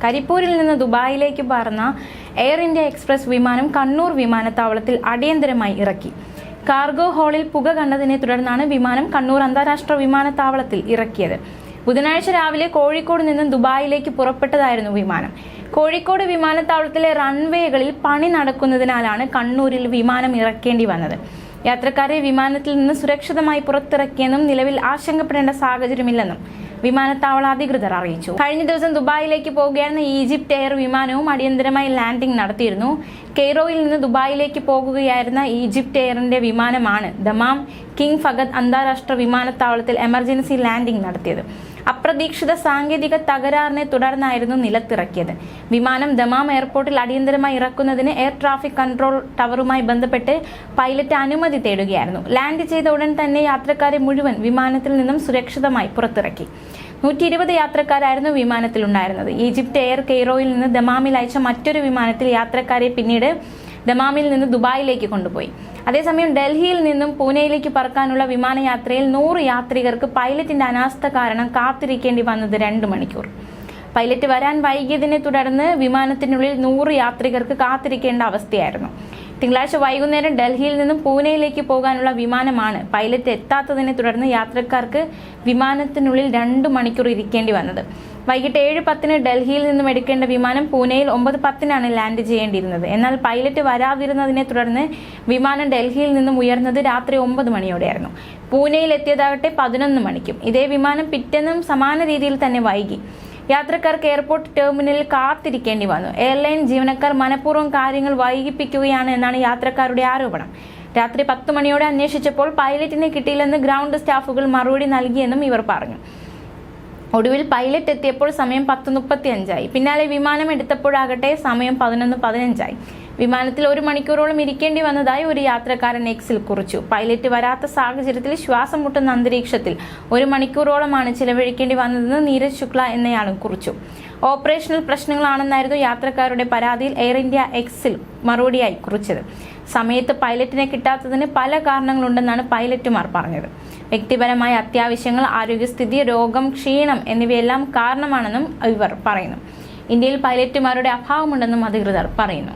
കരിപ്പൂരിൽ നിന്ന് ദുബായിലേക്ക് പറന്ന എയർ ഇന്ത്യ എക്സ്പ്രസ് വിമാനം കണ്ണൂർ വിമാനത്താവളത്തിൽ അടിയന്തരമായി ഇറക്കി. കാർഗോ ഹാളിൽ പുക കണ്ടതിനെ തുടർന്നാണ് വിമാനം കണ്ണൂർ അന്താരാഷ്ട്ര വിമാനത്താവളത്തിൽ ഇറക്കിയത്. ബുധനാഴ്ച രാവിലെ കോഴിക്കോട് നിന്നും ദുബായിലേക്ക് പുറപ്പെട്ടതായിരുന്നു വിമാനം. കോഴിക്കോട് വിമാനത്താവളത്തിലെ റൺവേകളിൽ പണി നടക്കുന്നതിനാലാണ് കണ്ണൂരിൽ വിമാനം ഇറക്കേണ്ടി വന്നത്. യാത്രക്കാരെ വിമാനത്തിൽ നിന്ന് സുരക്ഷിതമായി പുറത്തിറക്കിയെന്നും നിലവിൽ ആശങ്കപ്പെടേണ്ട സാഹചര്യമില്ലെന്നും വിമാനത്താവള അധികൃതർ അറിയിച്ചു. കഴിഞ്ഞ ദിവസം ദുബായിലേക്ക് പോകുകയായിരുന്ന ഈജിപ്റ്റ് എയർ വിമാനവും അടിയന്തരമായി ലാൻഡിംഗ് നടത്തിയിരുന്നു. കെയ്റോയിൽ നിന്ന് ദുബായിലേക്ക് പോകുകയായിരുന്ന ഈജിപ്റ്റ് എയറിന്റെ വിമാനമാണ് ദമാം കിങ് ഫഹദ് അന്താരാഷ്ട്ര വിമാനത്താവളത്തിൽ എമർജൻസി ലാൻഡിംഗ് നടത്തിയത്. അപ്രതീക്ഷിത സാങ്കേതിക തകരാറിനെ തുടർന്നായിരുന്നു നിലത്തിറക്കിയത്. വിമാനം ദമാം എയർപോർട്ടിൽ അടിയന്തരമായി ഇറക്കുന്നതിന് എയർ ട്രാഫിക് കൺട്രോൾ ടവറുമായി ബന്ധപ്പെട്ട് പൈലറ്റ് അനുമതി തേടുകയായിരുന്നു. ലാൻഡ് ചെയ്ത ഉടൻ തന്നെ യാത്രക്കാരെ മുഴുവൻ വിമാനത്തിൽ നിന്നും സുരക്ഷിതമായി പുറത്തിറക്കി. 120 യാത്രക്കാരായിരുന്നു വിമാനത്തിലുണ്ടായിരുന്നത്. ഈജിപ്റ്റ് എയർ കെയ്റോയിൽ നിന്ന് ദമാമിൽ അയച്ച മറ്റൊരു വിമാനത്തിൽ യാത്രക്കാരെ പിന്നീട് ദമാമിൽ നിന്ന് ദുബായിലേക്ക് കൊണ്ടുപോയി. അതേസമയം ഡൽഹിയിൽ നിന്നും പൂനെയിലേക്ക് പറക്കാനുള്ള വിമാനയാത്രയിൽ 100 യാത്രികർക്ക് പൈലറ്റിന്റെ അനാസ്ഥ കാരണം കാത്തിരിക്കേണ്ടി വന്നത് 2 മണിക്കൂർ. പൈലറ്റ് വരാൻ വൈകിയതിനെ തുടർന്ന് വിമാനത്തിനുള്ളിൽ 100 യാത്രികർക്ക് കാത്തിരിക്കേണ്ട അവസ്ഥയായിരുന്നു. തിങ്കളാഴ്ച വൈകുന്നേരം ഡൽഹിയിൽ നിന്നും പൂനെയിലേക്ക് പോകാനുള്ള വിമാനമാണ് പൈലറ്റ് എത്താത്തതിനെ തുടർന്ന് യാത്രക്കാർക്ക് വിമാനത്തിനുള്ളിൽ 2 മണിക്കൂർ ഇരിക്കേണ്ടി വന്നത്. വൈകിട്ട് 7:10 ഡൽഹിയിൽ നിന്നും എടുക്കേണ്ട വിമാനം പൂനെയിൽ 9:10 ലാൻഡ് ചെയ്യേണ്ടിയിരുന്നത്. എന്നാൽ പൈലറ്റ് വരാതിരുന്നതിനെ തുടർന്ന് വിമാനം ഡൽഹിയിൽ നിന്നും ഉയർന്നത് രാത്രി 9 മണിയോടെയായിരുന്നു. പൂനെയിൽ എത്തിയതാകട്ടെ 11 മണിക്കും. ഇതേ വിമാനം പിറ്റേന്നും സമാന രീതിയിൽ തന്നെ വൈകി. യാത്രക്കാർക്ക് എയർപോർട്ട് ടെർമിനലിൽ കാത്തിരിക്കേണ്ടി വന്നു. എയർലൈൻ ജീവനക്കാർ മനഃപൂർവ്വം കാര്യങ്ങൾ വൈകിപ്പിക്കുകയാണ് എന്നാണ് യാത്രക്കാരുടെ ആരോപണം. രാത്രി 10 മണിയോടെ അന്വേഷിച്ചപ്പോൾ പൈലറ്റിനെ കിട്ടിയില്ലെന്ന് ഗ്രൗണ്ട് സ്റ്റാഫുകൾ മറുപടി നൽകിയെന്നും ഇവർ പറഞ്ഞു. ഒടുവിൽ പൈലറ്റ് എത്തിയപ്പോൾ സമയം 10:35 പിന്നാലെ വിമാനം എടുത്തപ്പോഴാകട്ടെ സമയം 11:15. വിമാനത്തിൽ 1 മണിക്കൂറോളം ഇരിക്കേണ്ടി വന്നതായി ഒരു യാത്രക്കാരൻ എക്സിൽ കുറിച്ചു. പൈലറ്റ് വരാത്ത സാഹചര്യത്തിൽ ശ്വാസം മുട്ടുന്ന അന്തരീക്ഷത്തിൽ 1 മണിക്കൂറോളമാണ് ചിലവഴിക്കേണ്ടി വന്നതെന്ന് നീരജ് ശുക്ല എന്നയാളും കുറിച്ചു. ഓപ്പറേഷണൽ പ്രശ്നങ്ങളാണെന്നായിരുന്നു യാത്രക്കാരുടെ പരാതിയിൽ എയർ ഇന്ത്യ എക്സിൽ മറുപടിയായി കുറിച്ചത്. സമയത്ത് പൈലറ്റിനെ കിട്ടാത്തതിന് പല കാരണങ്ങളുണ്ടെന്നാണ് പൈലറ്റുമാർ പറഞ്ഞത്. വ്യക്തിപരമായ അത്യാവശ്യങ്ങൾ, ആരോഗ്യസ്ഥിതി, രോഗം, ക്ഷീണം എന്നിവയെല്ലാം കാരണമാണെന്നും ഇവർ പറയുന്നു. ഇന്ത്യയിൽ പൈലറ്റുമാരുടെ അഭാവമുണ്ടെന്നും അധികൃതർ പറയുന്നു.